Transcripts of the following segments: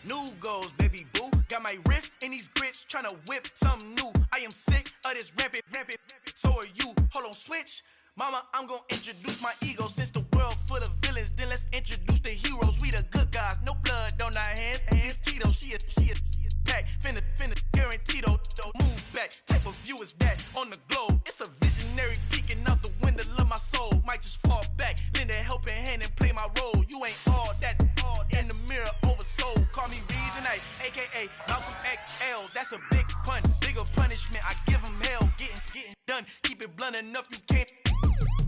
New goals, baby boo. Got my wrist in these grits, tryna whip something new. I am sick of this rampant. So are you. Hold on, switch. Mama, I'm gonna introduce my ego. Since the world full of villains, then let's introduce the heroes. We the good guys, no blood on our hands. Hands Cheeto, she a pack. Finna, guaranteed though. Move back, type of view is that on the globe. It's a visionary peeking out the window of my soul. Might just fall back, lend a helping hand and play my role. You ain't all that in the mirror oversold. Call me Reason A, aka Malcolm XL. That's a big pun, bigger punishment. I give him hell, getting done. Keep it blunt enough, you can't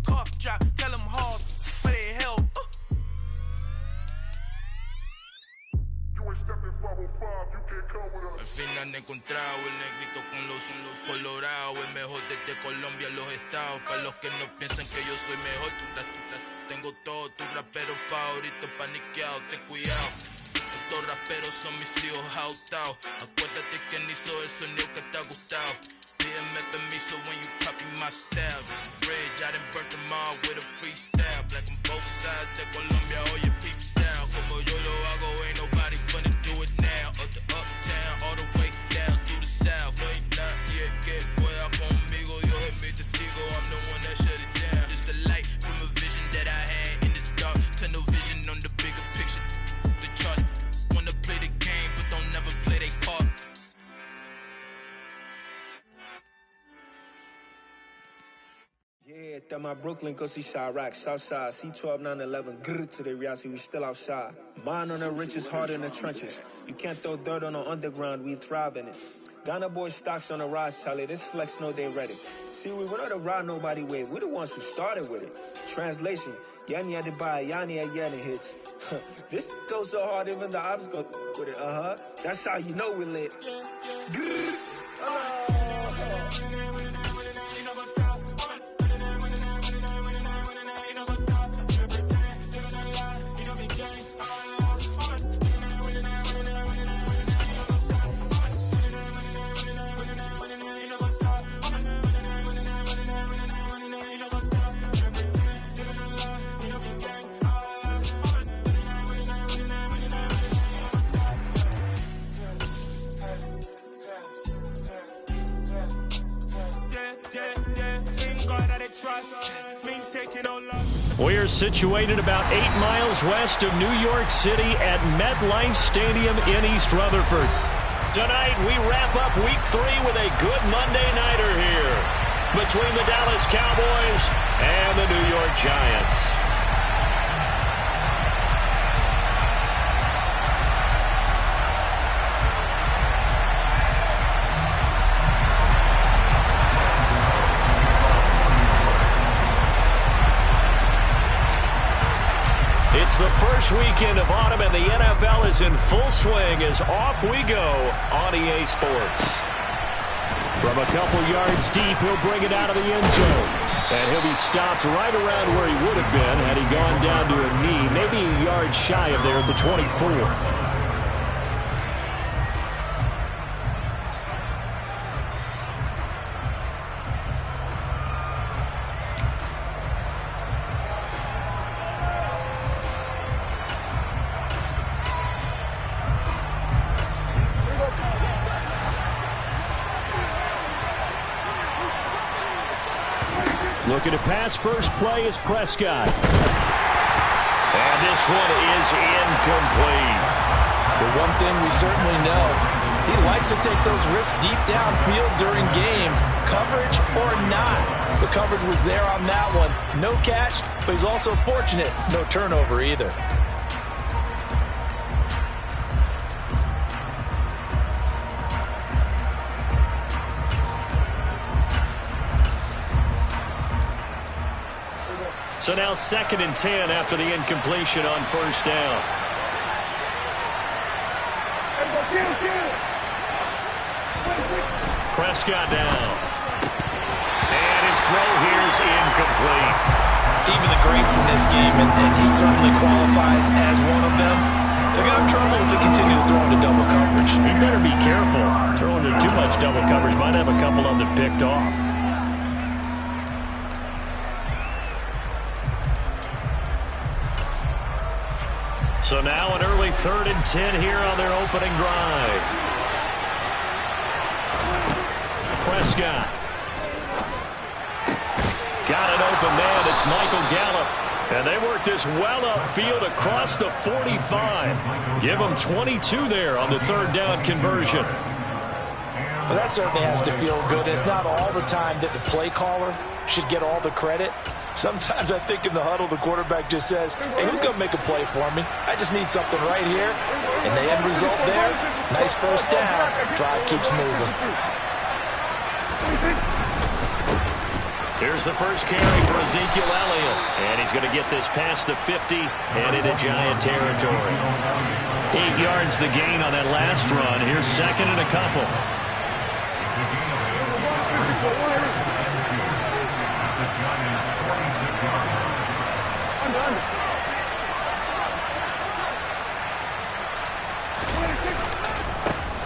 cough drop. Tell them hard for their health. Al fin han encontrado el negrito con los colorados, el mejor desde Colombia a los estados. Para los que no piensan que yo soy mejor, tengo todo, tu rapero favorito paniqueado, ten cuidado. Estos raperos son mis hijos autados. Acuérdate quién hizo el sonido que te ha gustado. Pídeme permiso when you copy my style. This bridge, I done burnt them all with a freestyle. Black on both sides de Colombia, oye peep style. Como yo lo hago, ain't nobody finna do it now. Up to uptown, all the way down through the south. No hay nadie que pueda conmigo, Dios es mi testigo. I'm the one that shut it down. Just the light from a vision that I had in the dark. Tunnel vision on the bigger picture. The charts wanna play the game, but don't never play their part. Yeah, that my Brooklyn, go see Chirac, Southside, C12, 911, grrr to the reality, we still outside. Mine on the riches, hard in the trenches. You can't throw dirt on the underground, we thrive in it. Ghana boys stocks on the rise, Charlie, this flex know they ready. See, we went on the ride nobody wave, we the ones who started with it. Translation, Yanni had to buy, Yanni had Yanni hits. This goes so hard, even the ops go with it, That's how you know we lit. Grrr. We're situated about 8 miles west of New York City at MetLife Stadium in East Rutherford. Tonight, we wrap up Week 3 with a good Monday nighter here between the Dallas Cowboys and the New York Giants. It's the first weekend of autumn, and the NFL is in full swing as off we go on EA Sports. From a couple yards deep, he'll bring it out of the end zone. And he'll be stopped right around where he would have been had he gone down to a knee, maybe a yard shy of there at the 24. Looking to pass, first play is Prescott. And this one is incomplete. The one thing we certainly know, he likes to take those risks deep downfield during games, coverage or not. The coverage was there on that one. No catch, but he's also fortunate. No turnover either. So now 2nd and 10 after the incompletion on first down. Prescott down. And his throw here is incomplete. Even the greats in this game, and he certainly qualifies as one of them, they're going to have trouble if they continue to throw into double coverage. He better be careful. Throwing into too much double coverage might have a couple of them picked off. So now an early 3rd and 10 here on their opening drive. Prescott. Got an open man. It's Michael Gallup. And they work this well upfield across the 45. Give them 22 there on the 3rd down conversion. Well, that certainly has to feel good. It's not all the time that the play caller should get all the credit. Sometimes I think in the huddle, the quarterback just says, hey, who's going to make a play for me? I just need something right here. And the end result there, nice first down. Drive keeps moving. Here's the first carry for Ezekiel Elliott. And he's going to get this past the 50 and into Giant territory. 8 yards the gain on that last run. Here's 2nd and a couple.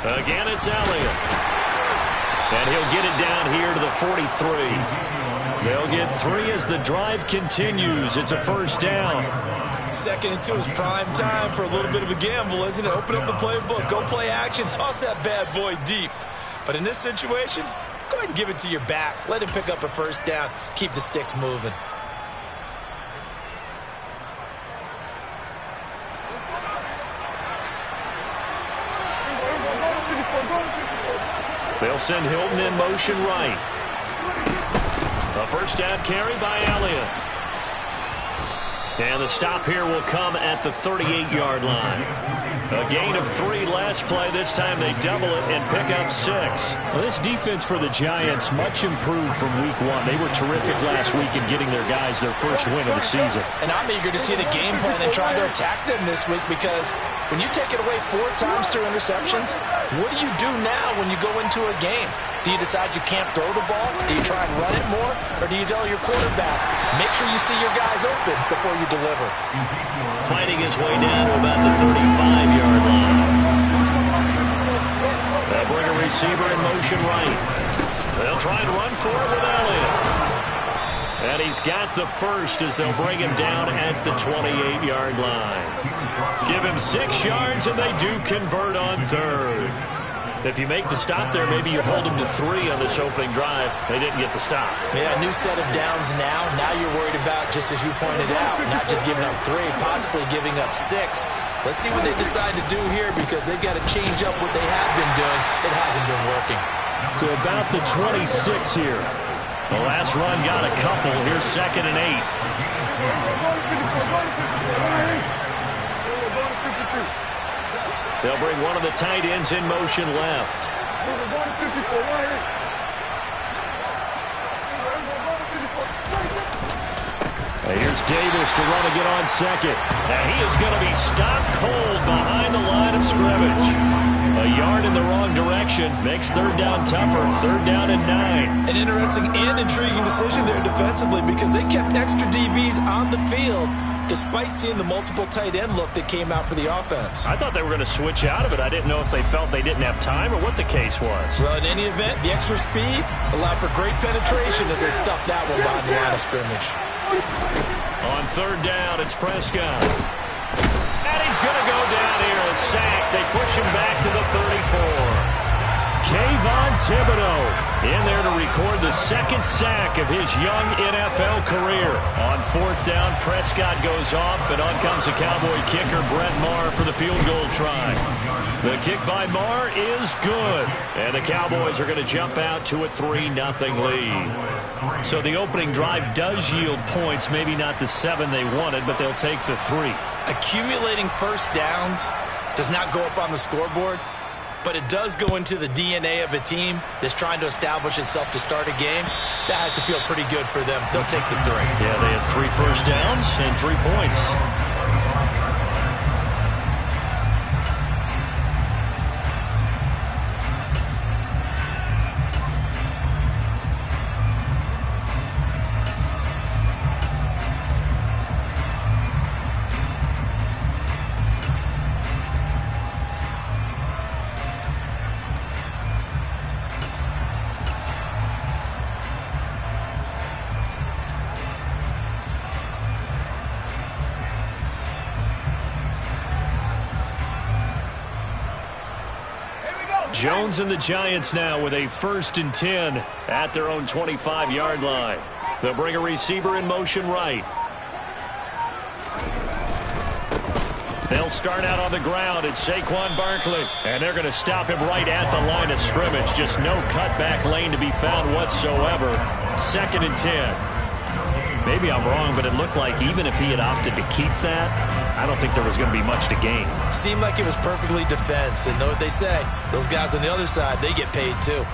Again, it's Elliott. And he'll get it down here to the 43. They'll get 3 as the drive continues. It's a first down. 2nd and 2 is prime time for a little bit of a gamble, isn't it? Open up the playbook, go play action, toss that bad boy deep. But in this situation, go ahead and give it to your back. Let him pick up a first down. Keep the sticks moving. They'll send Hilton in motion right. A first down carry by Elliott. And the stop here will come at the 38-yard line. A gain of 3 last play. This time they double it and pick up 6. Well, this defense for the Giants much improved from week 1. They were terrific last week in getting their guys their first win of the season. And I'm eager to see the game plan and try to attack them this week, because when you take it away 4 times through interceptions, what do you do now when you go into a game? Do you decide you can't throw the ball? Do you try and run it more? Or do you tell your quarterback, make sure you see your guys open before you deliver? Fighting his way down to about the 35-yard line. They'll bring a receiver in motion right. They'll try and run for it with Elliott. And he's got the first as they'll bring him down at the 28-yard line. Give him 6 yards, and they do convert on 3rd. If you make the stop there, maybe you hold them to 3 on this opening drive. They didn't get the stop. Yeah, new set of downs now. Now you're worried about, just as you pointed out, not just giving up 3, possibly giving up 6. Let's see what they decide to do here, because they've got to change up what they have been doing. It hasn't been working. To about the 26 here. The last run got a couple. Here's 2nd and 8. They'll bring one of the tight ends in motion left. And here's Davis to run again on 2nd. And he is going to be stopped cold behind the line of scrimmage. A yard in the wrong direction makes 3rd down tougher. 3rd down and 9. An interesting and intriguing decision there defensively, because they kept extra DBs on the field despite seeing the multiple tight end look that came out for the offense. I thought they were going to switch out of it. I didn't know if they felt they didn't have time or what the case was. Well, in any event, the extra speed allowed for great penetration as they stuffed that one behind the line of scrimmage. On 3rd down, it's Prescott. And he's going to go down here, a sack. They push him back to the 34. Kayvon Thibodeau in there to record the 2nd sack of his young NFL career. On 4th down, Prescott goes off, and on comes the Cowboy kicker, Brett Maher, for the field goal try. The kick by Maher is good, and the Cowboys are going to jump out to a 3-0 lead. So the opening drive does yield points, maybe not the 7 they wanted, but they'll take the 3. Accumulating first downs does not go up on the scoreboard, but it does go into the DNA of a team that's trying to establish itself to start a game. That has to feel pretty good for them. They'll take the 3. Yeah, they had 3 first downs and 3 points. Jones and the Giants now with a 1st and 10 at their own 25-yard line. They'll bring a receiver in motion right. They'll start out on the ground. It's Saquon Barkley. And they're going to stop him right at the line of scrimmage. Just no cutback lane to be found whatsoever. 2nd and 10. Maybe I'm wrong, but it looked like even if he had opted to keep that, I don't think there was going to be much to gain. Seemed like it was perfectly defense. And know what they say? Those guys on the other side, they get paid too.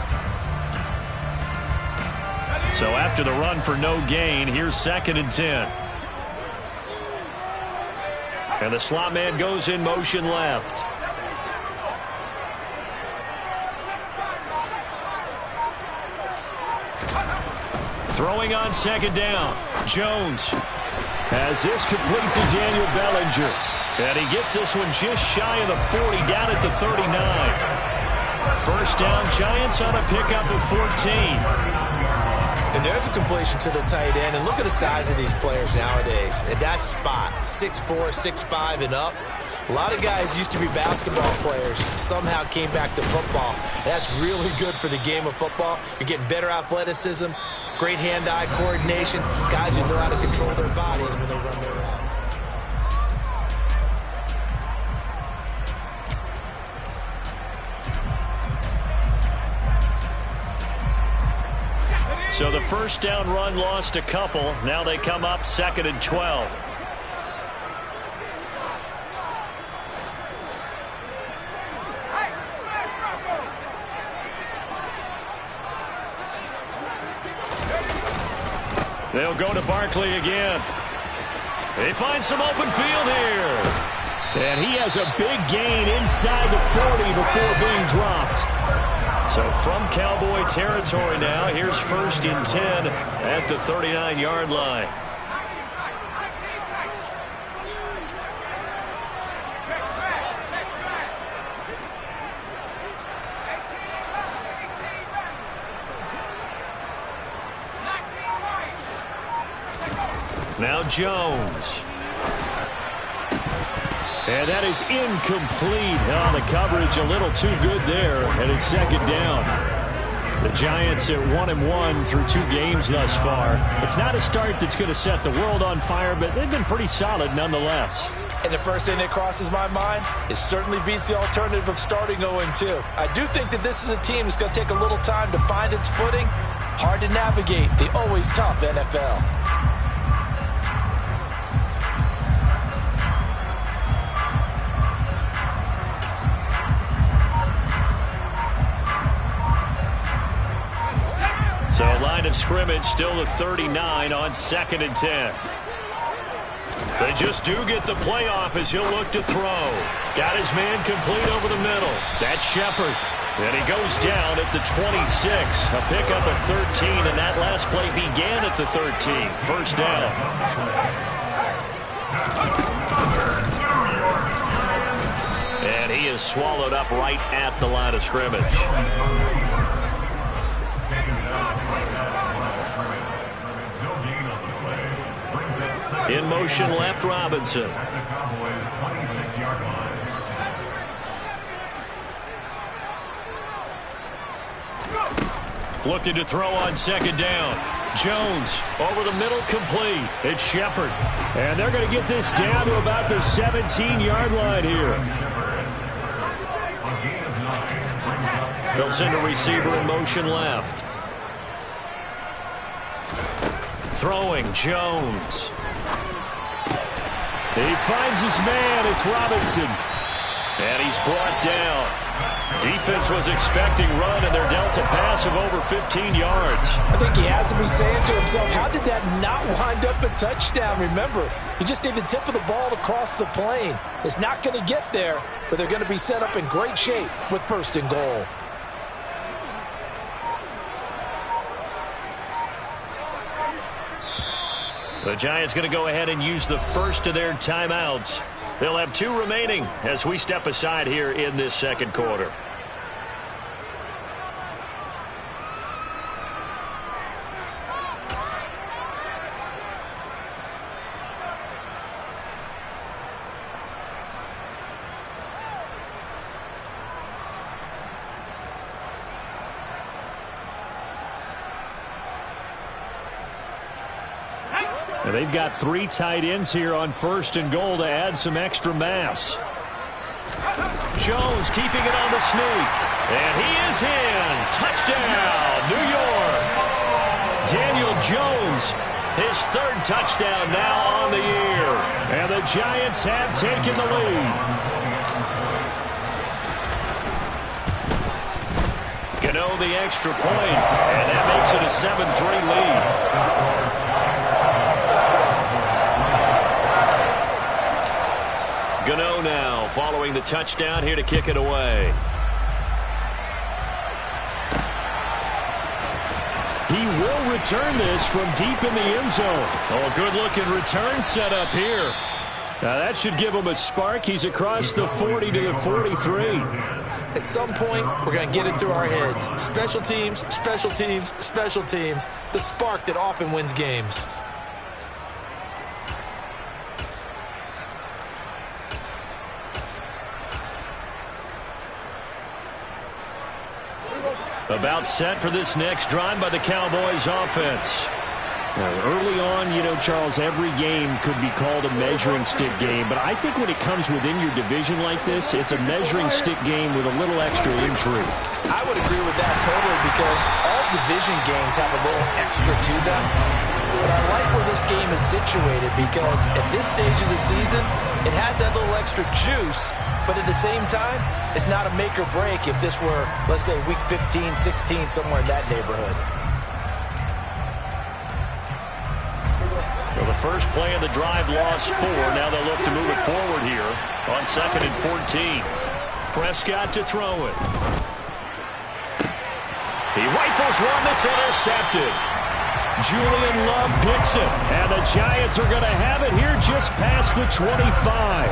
So after the run for no gain, here's 2nd and 10. And the slot man goes in motion left. Throwing on 2nd down. Jones has this complete to Daniel Bellinger. And he gets this one just shy of the 40, down at the 39. 1st down, Giants on a pickup of 14. And there's a completion to the tight end. And look at the size of these players nowadays. At that spot, 6'4", 6'5", and up. A lot of guys used to be basketball players, somehow came back to football. That's really good for the game of football. You're getting better athleticism, great hand-eye coordination, guys who know how to control their bodies when they run their routes. So the 1st down run lost a couple. Now they come up 2nd and 12. They'll go to Barkley again. They find some open field here. And he has a big gain inside the 40 before being dropped. So from Cowboy territory now, here's 1st and 10 at the 39-yard line. Now Jones. And that is incomplete. Oh, the coverage a little too good there, and it's 2nd down. The Giants at 1-1 through 2 games thus far. It's not a start that's going to set the world on fire, but they've been pretty solid nonetheless. And the first thing that crosses my mind, it certainly beats the alternative of starting 0-2. I do think that this is a team that's going to take a little time to find its footing. Hard to navigate the always tough NFL. So line of scrimmage still the 39 on 2nd and 10. They just do get the playoff as he'll look to throw. Got his man complete over the middle. That's Shepard. And he goes down at the 26. A pickup of 13, and that last play began at the 13. 1st down. And he is swallowed up right at the line of scrimmage. In motion left, Robinson. Looking to throw on 2nd down. Jones over the middle, complete. It's Shepard. And they're going to get this down to about the 17-yard line here. They'll send a receiver in motion left. Throwing, Jones. He finds his man. It's Robinson. And he's brought down. Defense was expecting run, and they're dealt a pass of over 15 yards. I think he has to be saying to himself, how did that not wind up a touchdown? Remember, he just need the tip of the ball to cross the plane. It's not going to get there, but they're going to be set up in great shape with 1st and goal. The Giants going to go ahead and use the first of their timeouts. They'll have 2 remaining as we step aside here in this 2nd quarter. They've got 3 tight ends here on 1st and goal to add some extra mass. Jones keeping it on the sneak. And he is in. Touchdown, New York. Daniel Jones, his 3rd touchdown now on the year. And the Giants have taken the lead. Gano the extra point, and that makes it a 7-3 lead. Gano now following the touchdown here to kick it away. He will return this from deep in the end zone. Oh, good-looking return set up here. Now that should give him a spark. He's across the 40 to the 43. At some point, we're going to get it through our heads. Special teams, special teams, special teams. The spark that often wins games. About set for this next drive by the Cowboys offense. Now, early on, Charles, every game could be called a measuring stick game, but I think when it comes within your division like this, it's a measuring stick game with a little extra intrigue. I would agree with that totally because all division games have a little extra to them. But I like where this game is situated because at this stage of the season, it has that little extra juice, but at the same time, it's not a make or break if this were, let's say, week 15, 16, somewhere in that neighborhood. Well, the first play of the drive lost 4. Now they'll look to move it forward here on 2nd and 14. Prescott to throw it. He rifles one that's intercepted. Julian Love picks it, and the Giants are going to have it here just past the 25.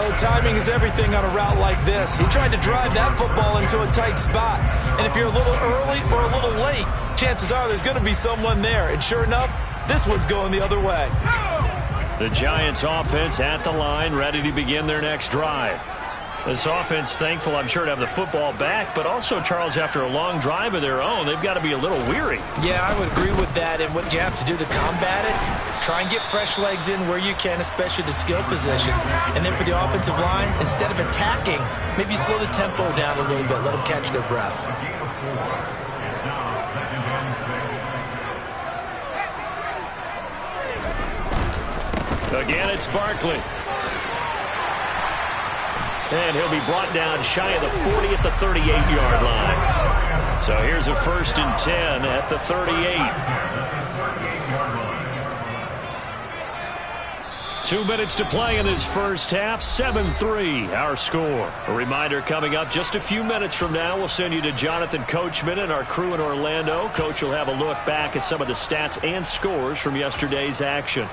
Oh, timing is everything on a route like this. He tried to drive that football into a tight spot. And if you're a little early or a little late, chances are there's going to be someone there. And sure enough, this one's going the other way. The Giants offense at the line, ready to begin their next drive. This offense thankful, I'm sure, to have the football back, but also, Charles, after a long drive of their own, they've got to be a little weary. Yeah, I would agree with that. And what you have to do to combat it, try and get fresh legs in where you can, especially the skill positions. And then for the offensive line, instead of attacking, maybe slow the tempo down a little bit, let them catch their breath. Again, it's Barkley. And he'll be brought down shy of the 40 at the 38-yard line. So here's a 1st and 10 at the 38. 2 minutes to play in this first half. 7-3 our score. A reminder coming up just a few minutes from now. We'll send you to Jonathan Coachman and our crew in Orlando. Coach will have a look back at some of the stats and scores from yesterday's action.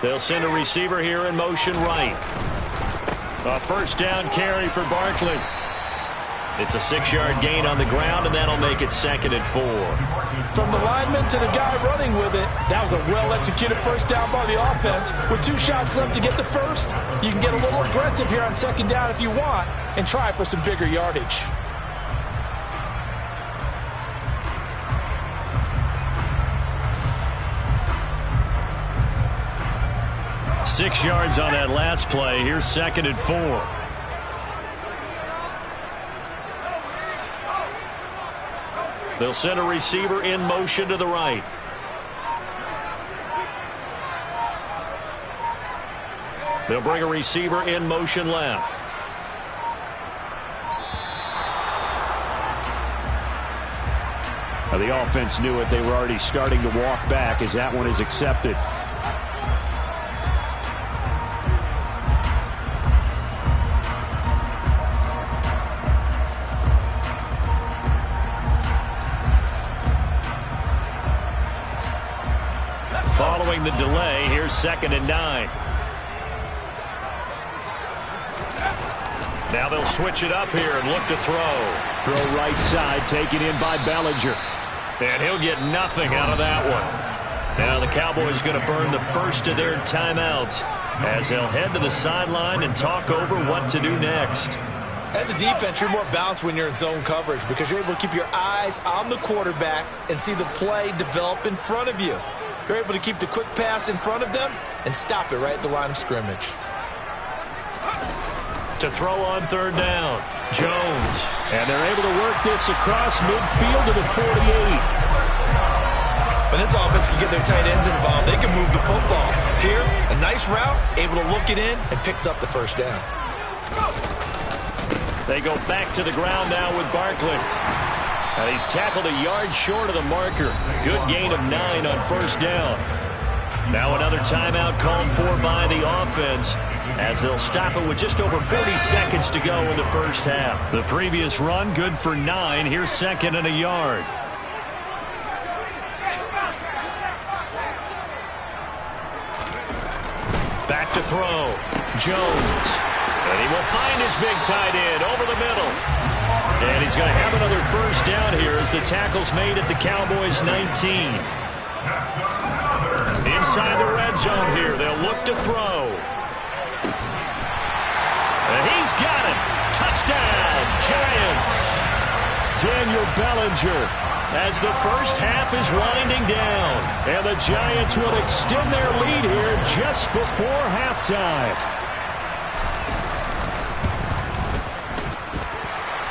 They'll send a receiver here in motion right. A 1st down carry for Barkley. It's a 6-yard gain on the ground, and that'll make it 2nd and 4. From the lineman to the guy running with it, that was a well-executed 1st down by the offense. With 2 shots left to get the first, you can get a little aggressive here on 2nd down if you want and try for some bigger yardage. Six yards on that last play. Here's 2nd and 4. They'll send a receiver in motion to the right. They'll bring a receiver in motion left. Now the offense knew it. They were already starting to walk back as that one is accepted. Following the delay, here's 2nd and 9. Now they'll switch it up here and look to throw. Throw right side, taken in by Bellinger. And he'll get nothing out of that one. Now the Cowboys going to burn the first of their timeouts as they'll head to the sideline and talk over what to do next. As a defense, you're more balanced when you're in zone coverage because you're able to keep your eyes on the quarterback and see the play develop in front of you. You're able to keep the quick pass in front of them and stop it right at the line of scrimmage. To throw on third down, Jones. And they're able to work this across midfield to the 48. When this offense can get their tight ends involved, they can move the football. Here, a nice route, able to look it in, and picks up the first down. They go back to the ground now with Barkley. And he's tackled a yard short of the marker. Good gain of 9 on first down. Now another timeout called for by the offense as they'll stop it with just over 40 seconds to go in the first half. The previous run good for 9. Here's second and a yard. Back to throw. Jones. And he will find his big tight end over the middle. And he's going to have another first down here as the tackle's made at the Cowboys' 19. Inside the red zone here, they'll look to throw. And he's got it. Touchdown, Giants. Daniel Bellinger as the first half is winding down. And the Giants will extend their lead here just before halftime.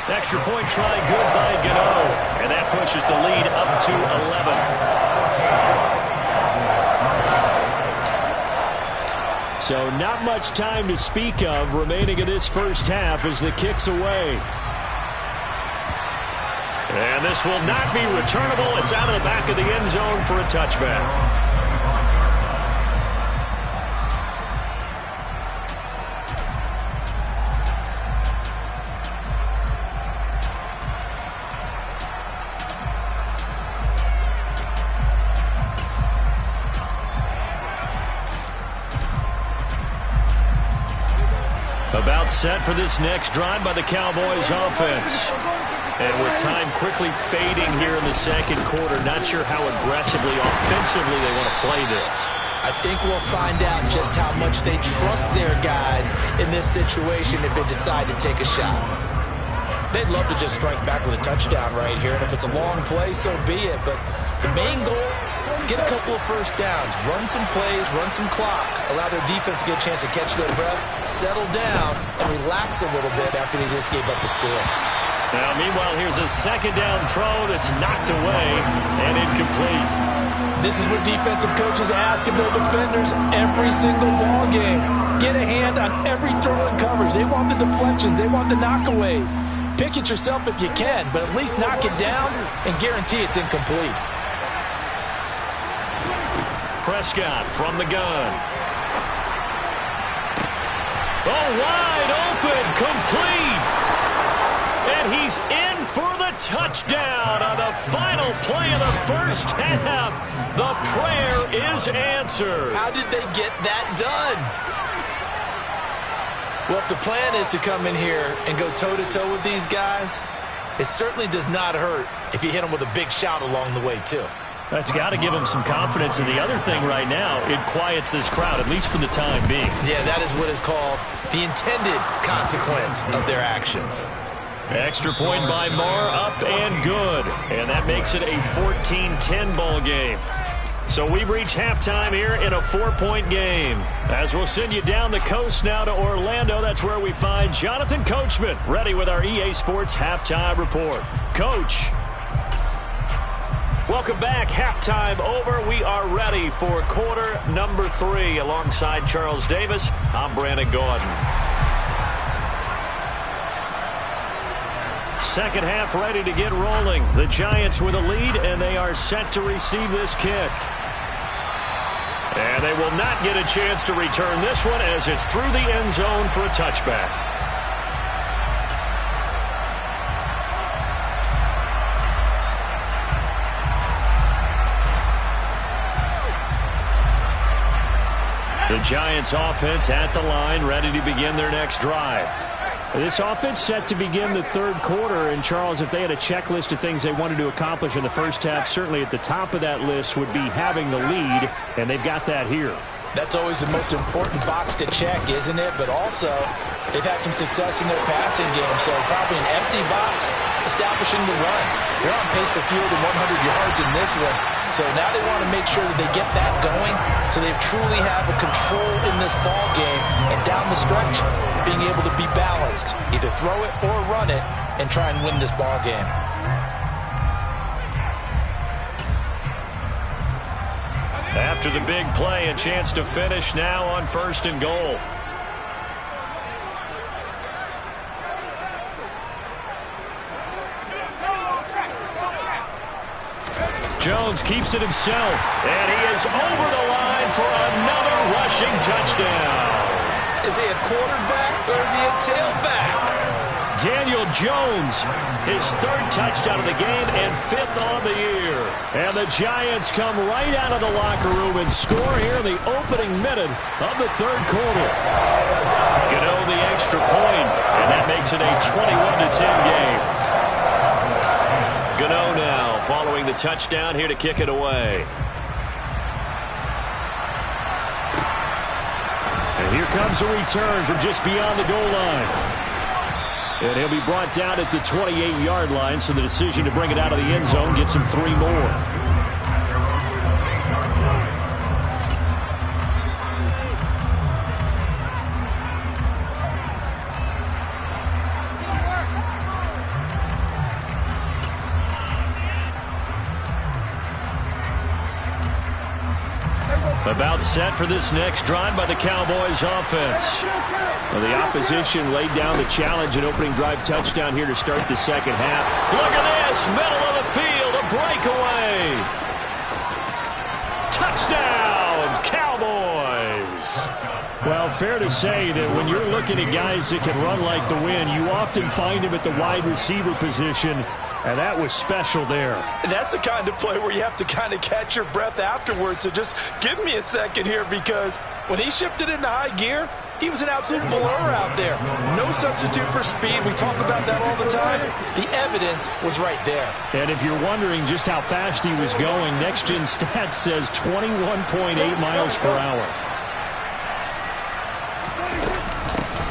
Extra point try good by Gano. And that pushes the lead up to 11. So not much time to speak of remaining in this first half as the kick's away. And this will not be returnable. It's out of the back of the end zone for a touchback. About set for this next drive by the Cowboys offense. And with time quickly fading here in the second quarter, not sure how aggressively, offensively they want to play this. I think we'll find out just how much they trust their guys in this situation if they decide to take a shot. They'd love to just strike back with a touchdown right here, and if it's a long play, so be it. But the main goal, get a couple of first downs, run some plays, run some clock, allow their defense to get a chance to catch their breath, settle down, and relax a little bit after they just gave up the score. Now, meanwhile, here's a second down throw that's knocked away and incomplete. This is what defensive coaches ask of their defenders every single ball game. Get a hand on every throw in coverage. They want the deflections. They want the knockaways. Pick it yourself if you can, but at least knock it down and guarantee it's incomplete. Prescott from the gun. Oh, wide open, complete. And he's in for the touchdown on the final play of the first half. The prayer is answered. How did they get that done? Well, if the plan is to come in here and go toe-to-toe with these guys, it certainly does not hurt if you hit them with a big shout along the way, too. That's got to give them some confidence. And the other thing right now, it quiets this crowd, at least for the time being. Yeah, that is what is called the intended consequence of their actions. Extra point by Marr, up and good. And that makes it a 14-10 ball game. So we've reached halftime here in a 4-point game. As we'll send you down the coast now to Orlando, that's where we find Jonathan Coachman, ready with our EA Sports Halftime Report. Coach. Welcome back. Halftime over. We are ready for quarter number 3. Alongside Charles Davis, I'm Brandon Gordon. Second half ready to get rolling. The Giants with a lead, and they are set to receive this kick. And they will not get a chance to return this one as it's through the end zone for a touchback. The Giants offense at the line, ready to begin their next drive. This offense set to begin the third quarter, and Charles, if they had a checklist of things they wanted to accomplish in the first half, certainly at the top of that list would be having the lead, and they've got that here. That's always the most important box to check, isn't it? But also, they've had some success in their passing game, so probably an empty box establishing the run. They're on pace for fewer than 100 yards in this one, so now they want to make sure that they get that going so they truly have a control in this ball game, and down the stretch, being able to be balanced, either throw it or run it, and try and win this ball game. After the big play, a chance to finish now on 1st and goal. Jones keeps it himself, and he is over the line for another rushing touchdown. Is he a quarterback or is he a tailback? Daniel Jones, his 3rd touchdown of the game and 5th on the year. And the Giants come right out of the locker room and score here in the opening minute of the 3rd quarter. Gano the extra point, and that makes it a 21-10 game. Gano now following the touchdown here to kick it away. And here comes a return from just beyond the goal line. And he'll be brought down at the 28-yard line, so the decision to bring it out of the end zone gets him 3 more. About set for this next drive by the Cowboys offense. Well, the opposition laid down the challenge and opening drive touchdown here to start the second half. Look at this, middle of the field, a breakaway. Touchdown, Cowboys. Well, fair to say that when you're looking at guys that can run like the wind, you often find him at the wide receiver position, and that was special there. And that's the kind of play where you have to kind of catch your breath afterwards. So just give me a second here, because when he shifted into high gear, he was an absolute blur out there. No substitute for speed. We talk about that all the time. The evidence was right there. And if you're wondering just how fast he was going, Next Gen Stats says 21.8 miles per hour.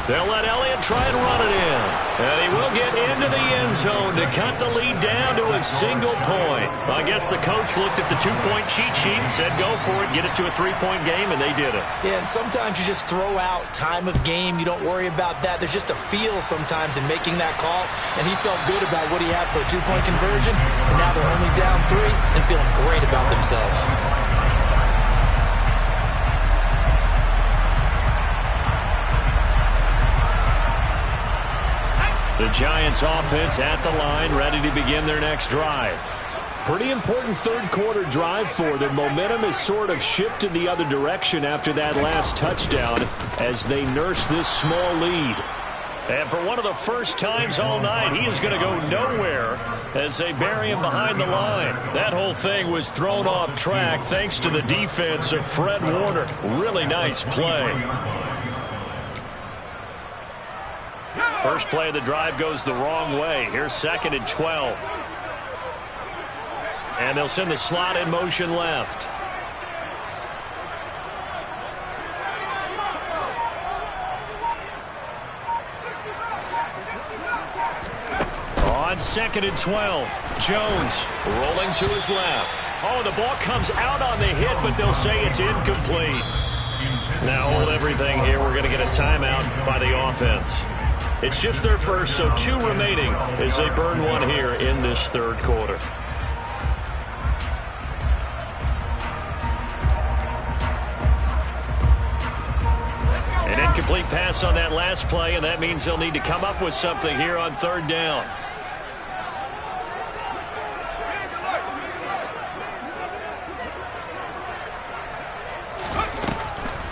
They'll let Elliott try and run it in. And he will get into the end zone to cut the lead down to a single point. I guess the coach looked at the 2-point cheat sheet and said, go for it, get it to a 3-point game, and they did it. Yeah, and sometimes you just throw out time of game. You don't worry about that. There's just a feel sometimes in making that call, and he felt good about what he had for a 2-point conversion, and now they're only down 3 and feeling great about themselves. The Giants offense at the line, ready to begin their next drive. Pretty important third quarter drive for them. Momentum has sort of shifted the other direction after that last touchdown as they nurse this small lead. And for one of the first times all night, he is going to go nowhere as they bury him behind the line. That whole thing was thrown off track thanks to the defense of Fred Warner. Really nice play. First play of the drive goes the wrong way. Here's 2nd and 12. And they'll send the slot in motion left. On 2nd and 12, Jones rolling to his left. Oh, the ball comes out on the hit, but they'll say it's incomplete. Now hold everything here. We're going to get a timeout by the offense. It's just their first, so 2 remaining as they burn 1 here in this third quarter. An incomplete pass on that last play, and that means they'll need to come up with something here on 3rd down.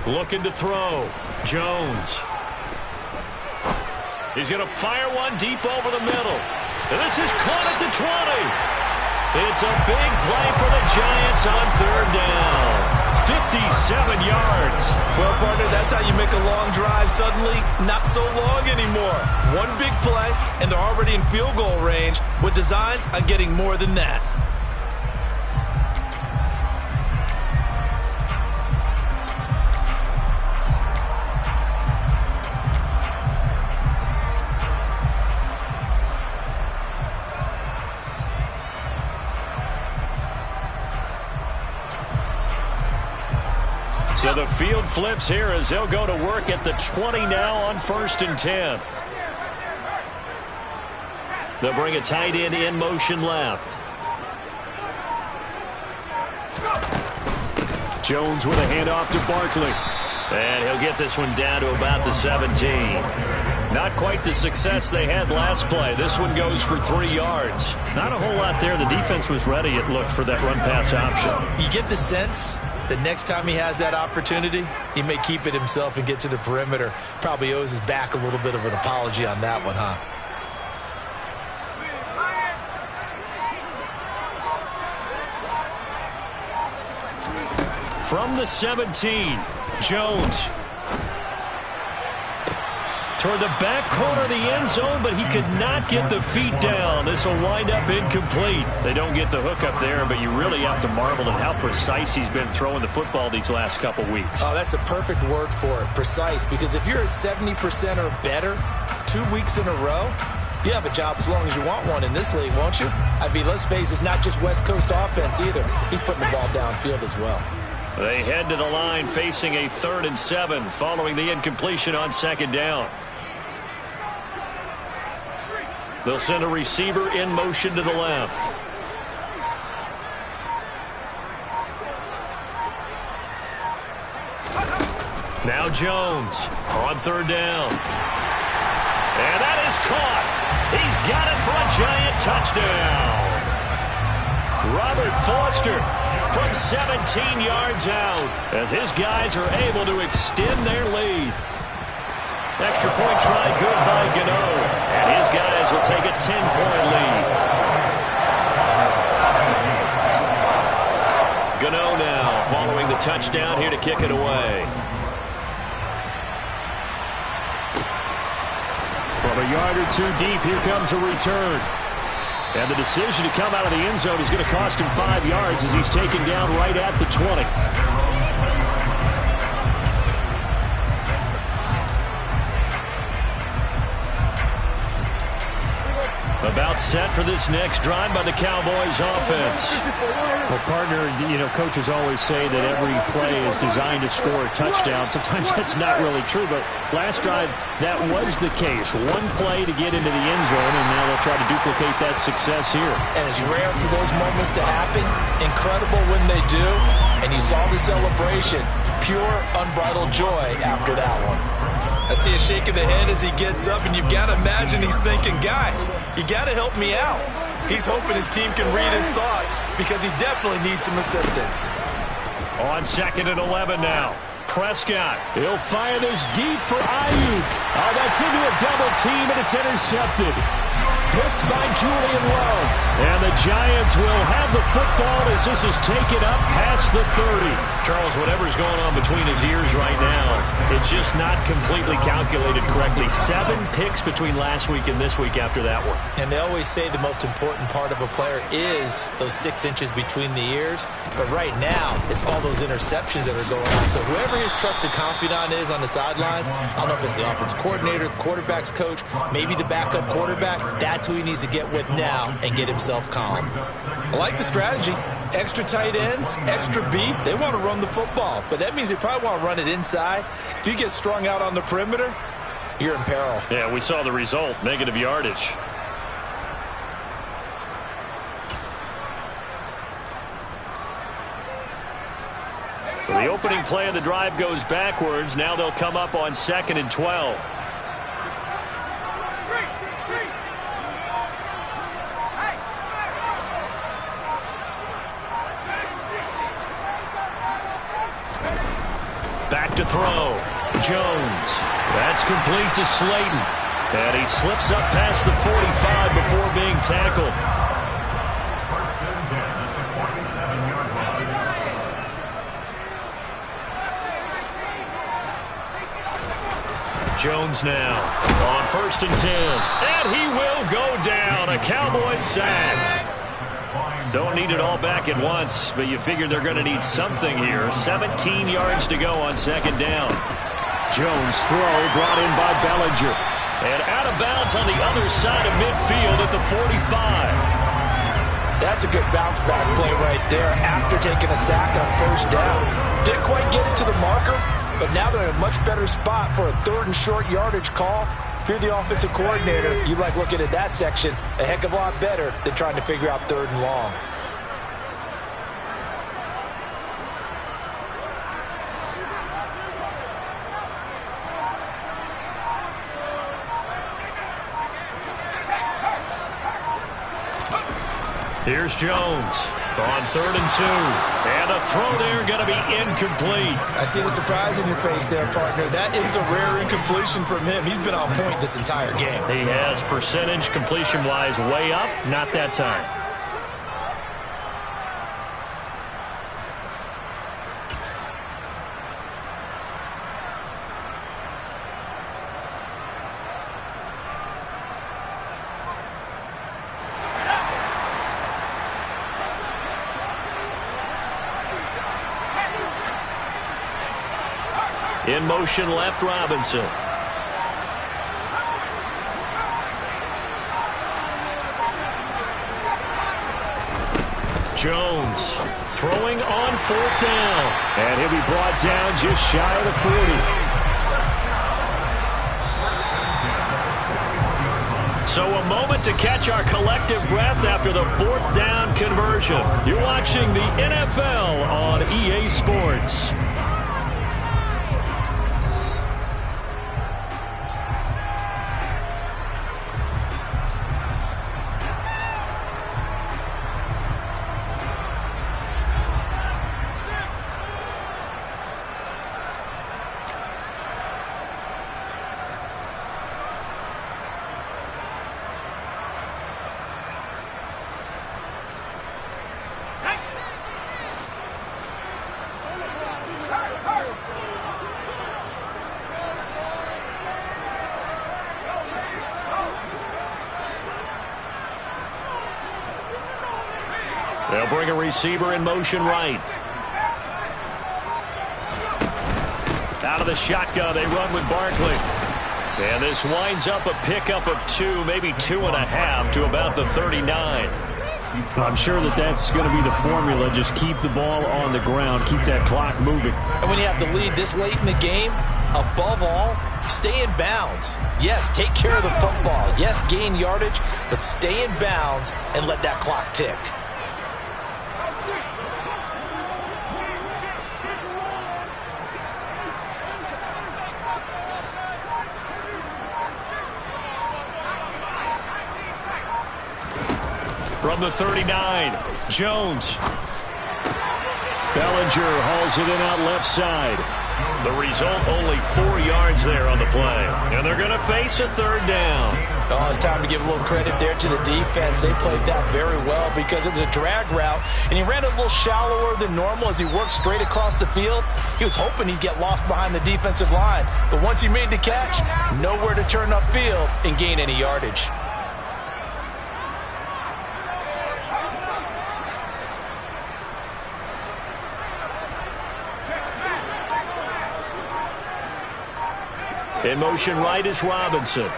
Looking to throw. Jones. He's going to fire one deep over the middle. And this is caught at the 20. It's a big play for the Giants on 3rd down. 57 yards. Well, partner, that's how you make a long drive suddenly not so long anymore. One big play, and they're already in field goal range with designs on getting more than that. So the field flips here as they'll go to work at the 20 now on 1st and 10. They'll bring a tight end in motion left. Jones with a handoff to Barkley. And he'll get this one down to about the 17. Not quite the success they had last play. This one goes for 3 yards. Not a whole lot there. The defense was ready, it looked, for that run-pass option. You get the sense the next time he has that opportunity, he may keep it himself and get to the perimeter. Probably owes his back a little bit of an apology on that one, huh? From the 17, Jones toward the back corner of the end zone, but he could not get the feet down. This will wind up incomplete. They don't get the hook up there, but you really have to marvel at how precise he's been throwing the football these last couple weeks. Oh, that's a perfect word for it, precise, because if you're at 70% or better 2 weeks in a row, you have a job as long as you want one in this league, won't you? I mean, let's face it, it's not just West Coast offense either. He's putting the ball downfield as well. They head to the line facing a 3rd and 7 following the incompletion on 2nd down. They'll send a receiver in motion to the left. Now Jones on 3rd down. And that is caught. He's got it for a giant touchdown. Robert Foster from 17 yards out as his guys are able to extend their lead. Extra point try good by Gano. And his guys will take a 10-point lead. Gano now following the touchdown here to kick it away. From a yard or 2 deep, here comes a return. And the decision to come out of the end zone is going to cost him 5 yards as he's taken down right at the 20. About set for this next drive by the Cowboys offense. Well, partner, you know, coaches always say that every play is designed to score a touchdown. Sometimes that's not really true, but last drive, that was the case. One play to get into the end zone, and now they'll try to duplicate that success here. And it's rare for those moments to happen. Incredible when they do. And you saw the celebration. Pure, unbridled joy after that one. I see a shake of the head as he gets up, and you've got to imagine he's thinking, guys, you got to help me out. He's hoping his team can read his thoughts because he definitely needs some assistance. On 2nd and 11 now. Prescott. He'll fire this deep for Ayuk. Oh, that's into a double team, and it's intercepted. Picked by Julian Love. And the Giants will have the football as this is taken up past the 30. Charles, whatever's going on between his ears right now, it's just not completely calculated correctly. 7 picks between last week and this week after that one. And they always say the most important part of a player is those 6 inches between the ears. But right now, it's all those interceptions that are going on. So whoever his trusted confidant is on the sidelines, I don't know if it's the offensive coordinator, the quarterback's coach, maybe the backup quarterback, that's who he needs to get with now and get himself calm. I like the strategy. Extra tight ends, extra beef. They want to run the football, but that means they probably want to run it inside. If you get strung out on the perimeter, you're in peril. Yeah, we saw the result, negative yardage. So the opening play of the drive goes backwards. Now they'll come up on 2nd and 12. Back to throw. Jones. That's complete to Slayton. And he slips up past the 45 before being tackled. Jones now on 1st and 10. And he will go down. A Cowboys sack. Don't need it all back at once, but you figure they're going to need something here. 17 yards to go on 2nd down. Jones throw brought in by Bellinger. And out of bounds on the other side of midfield at the 45. That's a good bounce-back play right there after taking a sack on 1st down. Didn't quite get it to the marker, but now they're in a much better spot for a 3rd and short yardage call. If you're the offensive coordinator, you like looking at that section a heck of a lot better than trying to figure out 3rd and long. Here's Jones on 3rd and 2. And a throw there going to be incomplete. I see the surprise in your face there, partner. That is a rare incompletion from him. He's been on point this entire game. He has percentage completion-wise way up. Not that time. In motion left, Robinson. Jones throwing on 4th down. And he'll be brought down just shy of the 40. So a moment to catch our collective breath after the 4th down conversion. You're watching the NFL on EA Sports. They'll bring a receiver in motion right. Out of the shotgun, they run with Barkley. And this winds up a pickup of 2, maybe 2.5 to about the 39. I'm sure that's going to be the formula. Just keep the ball on the ground. Keep that clock moving. And when you have the lead this late in the game, above all, stay in bounds. Yes, take care of the football. Yes, gain yardage, but stay in bounds and let that clock tick. From the 39, Jones. Bellinger hauls it in out left side. The result, only 4 yards there on the play. And they're going to face a 3rd down. Oh, it's time to give a little credit there to the defense. They played that very well because it was a drag route, and he ran a little shallower than normal as he worked straight across the field. He was hoping he'd get lost behind the defensive line, but once he made the catch, nowhere to turn upfield and gain any yardage. In motion right is Robinson.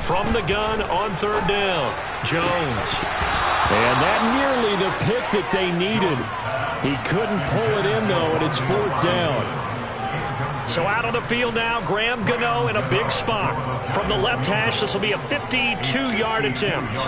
From the gun on 3rd down, Jones. And that nearly the pick that they needed. He couldn't pull it in, though, and it's 4th down. So out on the field now, Graham Gano in a big spot. From the left hash, this will be a 52-yard attempt.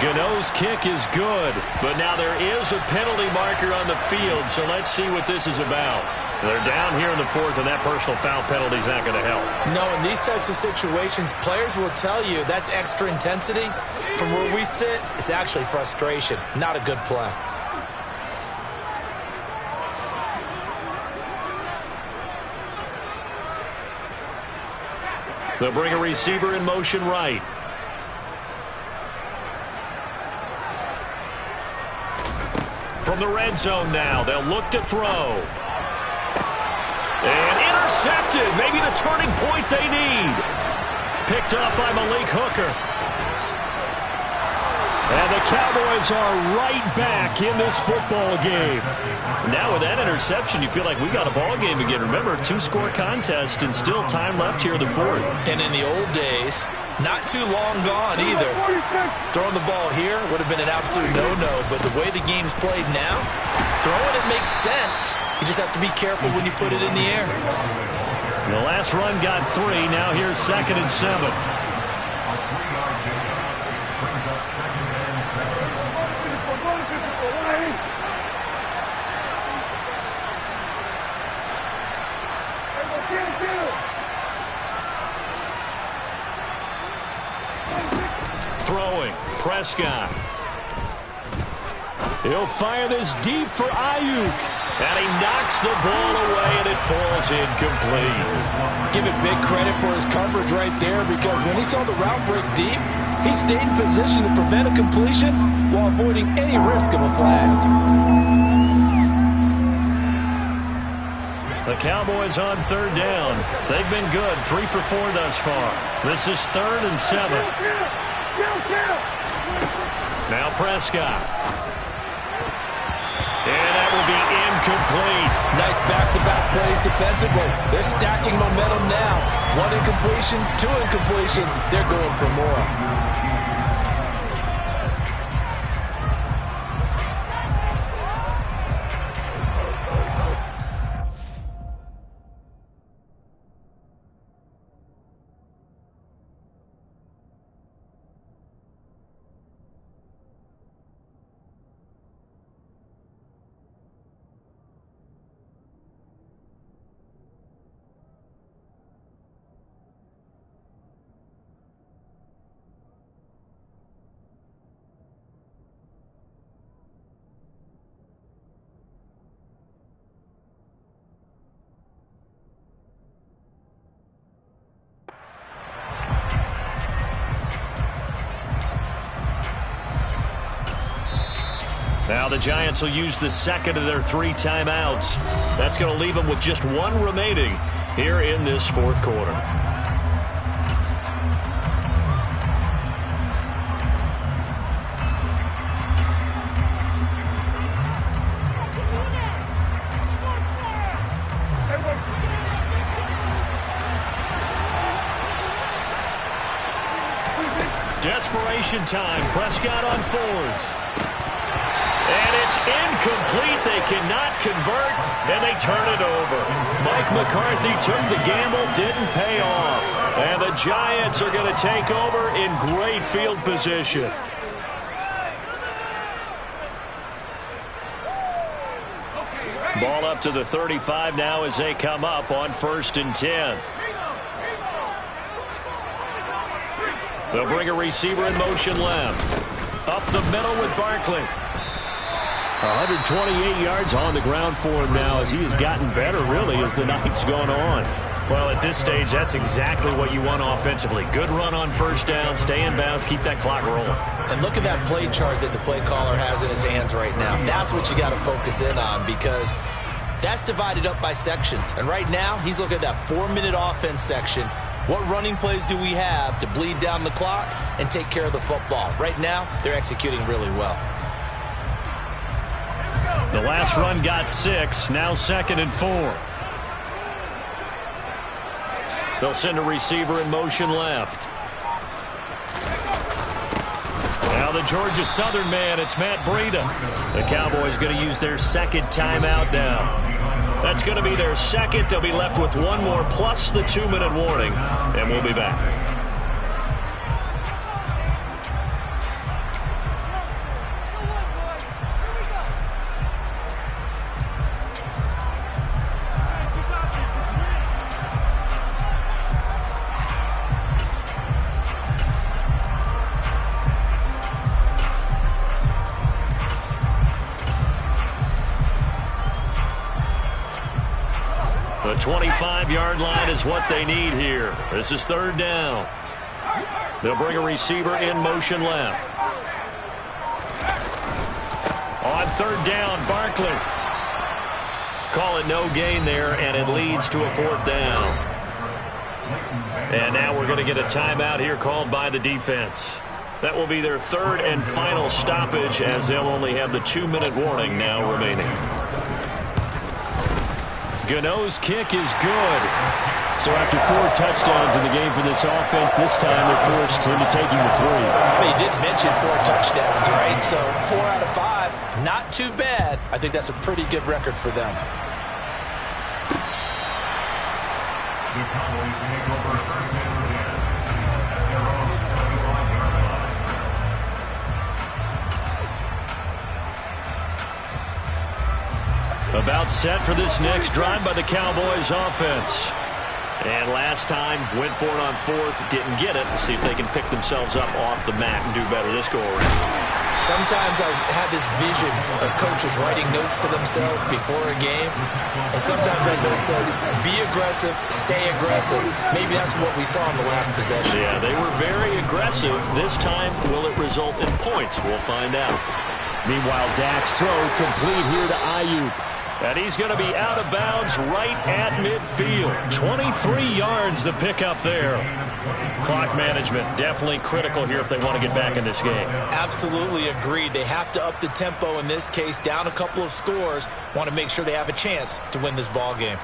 Gano's kick is good, but now there is a penalty marker on the field, so let's see what this is about. They're down here in the 4th, and that personal foul penalty is not going to help. No, in these types of situations, players will tell you that's extra intensity. From where we sit, it's actually frustration, not a good play. They'll bring a receiver in motion right. from the red zone now. They'll look to throw. And intercepted. Maybe the turning point they need. Picked up by Malik Hooker. And the Cowboys are right back in this football game. Now with that interception, you feel like we got a ball game again. Remember, 2-score contest and still time left here in the fourth. And in the old days, not too long gone either. Throwing the ball here would have been an absolute no-no, but the way the game's played now, throwing it makes sense. You just have to be careful when you put it in the air. The last run got 3. Now here's 2nd and 7. Throwing, Prescott. He'll fire this deep for Ayuk. And he knocks the ball away, and it falls incomplete. Give it big credit for his coverage right there, because when he saw the route break deep, he stayed in position to prevent a completion while avoiding any risk of a flag. The Cowboys on 3rd down. They've been good, 3 for 4 thus far. This is 3rd and 7. Now Prescott. And that will be incomplete. Nice back-to-back plays defensively. They're stacking momentum now. 1 incompletion, 2 incompletion. They're going for more. Now the Giants will use the 2nd of their 3 timeouts. That's going to leave them with just 1 remaining here in this 4th quarter. Desperation time. Prescott on 4th. And it's incomplete. They cannot convert, and they turn it over. Mike McCarthy took the gamble, didn't pay off. And the Giants are going to take over in great field position. Ball up to the 35 now as they come up on 1st and 10. They'll bring a receiver in motion left. Up the middle with Barkley. 128 yards on the ground for him now as he has gotten better, really, as the night's gone on. Well, at this stage, that's exactly what you want offensively. Good run on 1st down, stay in bounds, keep that clock rolling. And look at that play chart that the play caller has in his hands right now. That's what you got to focus in on, because that's divided up by sections. And right now, he's looking at that 4-minute offense section. What running plays do we have to bleed down the clock and take care of the football? Right now, they're executing really well. The last run got 6, now 2nd and 4. They'll send a receiver in motion left. Now the Georgia Southern man, it's Matt Breida. The Cowboys going to use their 2nd timeout now. That's going to be their 2nd. They'll be left with 1 more plus the 2-minute warning, and we'll be back. The 25-yard line is what they need here. This is 3rd down. They'll bring a receiver in motion left. On third down, Barkley. Call it no gain there, and it leads to a fourth down. And now we're going to get a timeout here called by the defense. That will be their third and final stoppage, as they'll only have the 2-minute warning now remaining. Gano's kick is good. So after 4 touchdowns in the game for this offense, this time they're forced into taking the 3. Well, you did mention 4 touchdowns, right? So 4 out of 5, not too bad. I think that's a pretty good record for them. The Cowboys take over first and 10 at their own 25-yard line. About set for this next drive by the Cowboys offense. And last time, went for it on 4th, didn't get it. We'll see if they can pick themselves up off the mat and do better this go-around. Sometimes I have this vision of coaches writing notes to themselves before a game. And sometimes that note says, be aggressive, stay aggressive. Maybe that's what we saw in the last possession. Yeah, they were very aggressive. This time, will it result in points? We'll find out. Meanwhile, Dak's throw complete here to Ayuk. And he's going to be out of bounds right at midfield. 23 yards the pickup there. Clock management definitely critical here if they want to get back in this game. Absolutely agreed. They have to up the tempo in this case, down a couple of scores. Want to make sure they have a chance to win this ball game.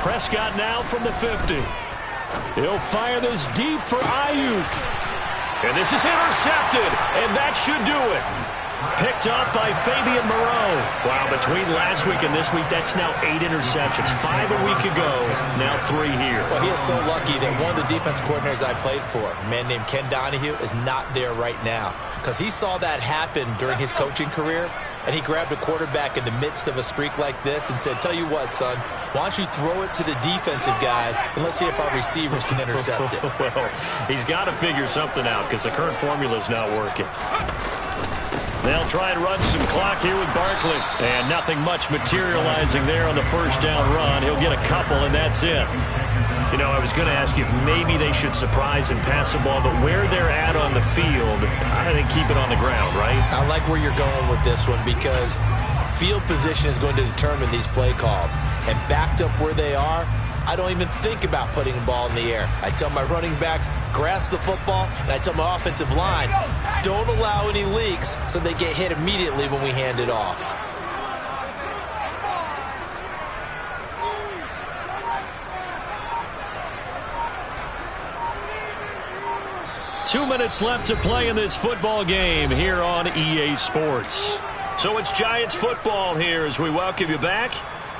Prescott now from the 50. He'll fire this deep for Ayuk. And this is intercepted, and that should do it. Picked up by Fabian Moreau. Wow, between last week and this week, that's now 8 interceptions. 5 a week ago, now 3 here. Well, he is so lucky that one of the defense coordinators I played for, a man named Ken Donahue, is not there right now. Because he saw that happen during his coaching career, and he grabbed a quarterback in the midst of a streak like this and said, tell you what, son, why don't you throw it to the defensive guys, and let's see if our receivers can intercept it. Well, he's got to figure something out because the current formula is not working. They'll try and run some clock here with Barkley. And nothing much materializing there on the first down run. He'll get a couple, and that's it. You know, I was going to ask you if maybe they should surprise and pass the ball, but where they're at on the field, I think keep it on the ground, right? I like where you're going with this one because field position is going to determine these play calls. And backed up where they are, I don't even think about putting the ball in the air. I tell my running backs, grasp the football, and I tell my offensive line, don't allow any leaks so they get hit immediately when we hand it off. Two minutes left to play in this football game here on EA Sports. So it's Giants football here as we welcome you back.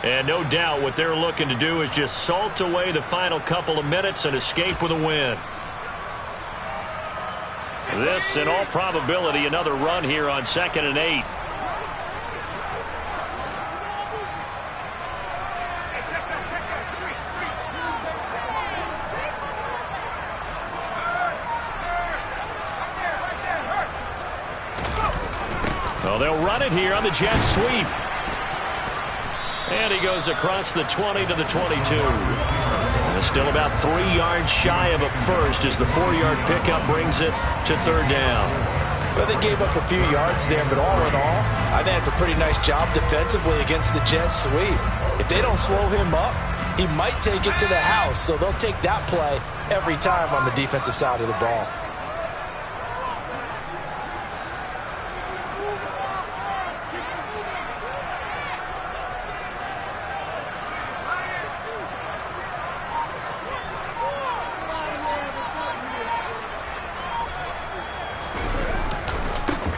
And no doubt what they're looking to do is just salt away the final couple of minutes and escape with a win. This, in all probability, another run here on 2nd and 8. Well, they'll run it here on the jet sweep. And he goes across the 20 to the 22. And still about 3 yards shy of a first as the 4-yard pickup brings it to 3rd down. Well, they gave up a few yards there, but all in all, I think it's a pretty nice job defensively against the jet sweep. If they don't slow him up, he might take it to the house, so they'll take that play every time on the defensive side of the ball.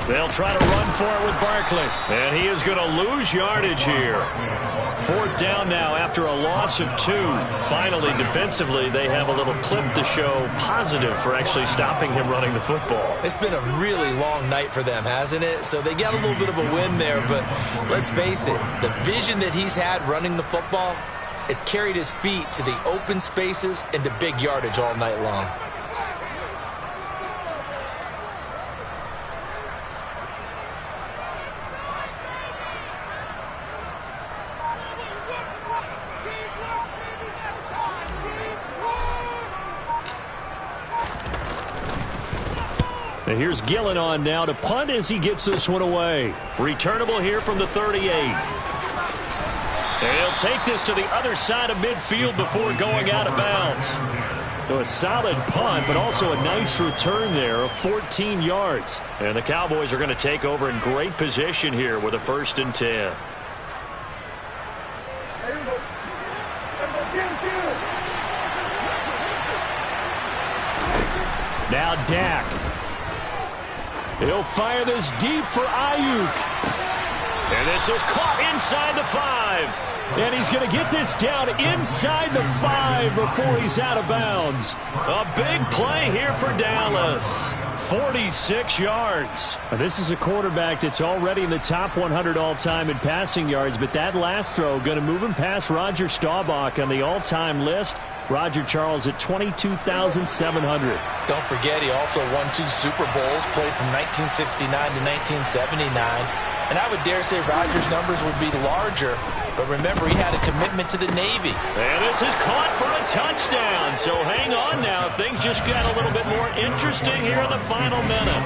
They'll try to run for it with Barkley. And he is going to lose yardage here. 4th down now after a loss of 2. Finally, defensively, they have a little clip to show positive for actually stopping him running the football. It's been a really long night for them, hasn't it? So they got a little bit of a win there, but let's face it, the vision that he's had running the football has carried his feet to the open spaces and to big yardage all night long. And here's Gillen on now to punt as he gets this one away. Returnable here from the 38. And he'll take this to the other side of midfield before going out of bounds. So a solid punt, but also a nice return there of 14 yards. And the Cowboys are going to take over in great position here with a 1st and 10. Now Dak. He'll fire this deep for Ayuk. And this is caught inside the 5. And he's going to get this down inside the 5 before he's out of bounds. A big play here for Dallas. 46 yards. Now, this is a quarterback that's already in the top 100 all-time in passing yards, but that last throw going to move him past Roger Staubach on the all-time list. Roger Charles at 22,700. Don't forget, he also won 2 Super Bowls, played from 1969 to 1979. And I would dare say Roger's numbers would be larger, but remember, he had a commitment to the Navy. And this is caught for a touchdown. So hang on now. Things just got a little bit more interesting here in the final minute.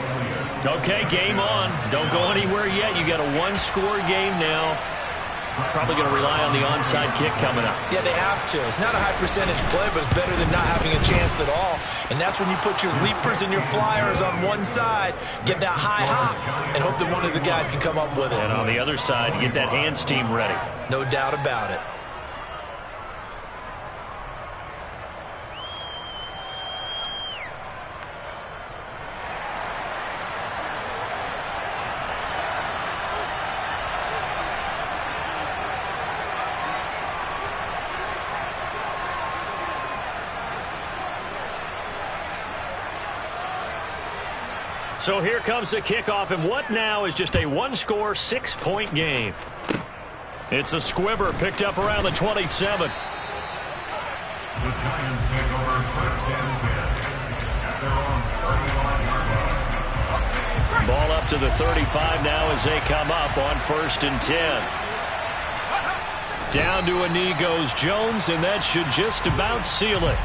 Okay, game on. Don't go anywhere yet. You got a 1-score game now. Probably going to rely on the onside kick coming up. Yeah, they have to. It's not a high percentage play, but it's better than not having a chance at all. And that's when you put your leapers and your flyers on one side, get that high hop, and hope that one of the guys can come up with it. And on the other side, get that hands team ready. No doubt about it. So here comes the kickoff, and what now is just a 1-score, 6-point game. It's a squibber picked up around the 27. The Giants take over 1st and 10 at their own 31-yard line. Ball up to the 35 now as they come up on 1st and 10. Down to a knee goes Jones, and that should just about seal it.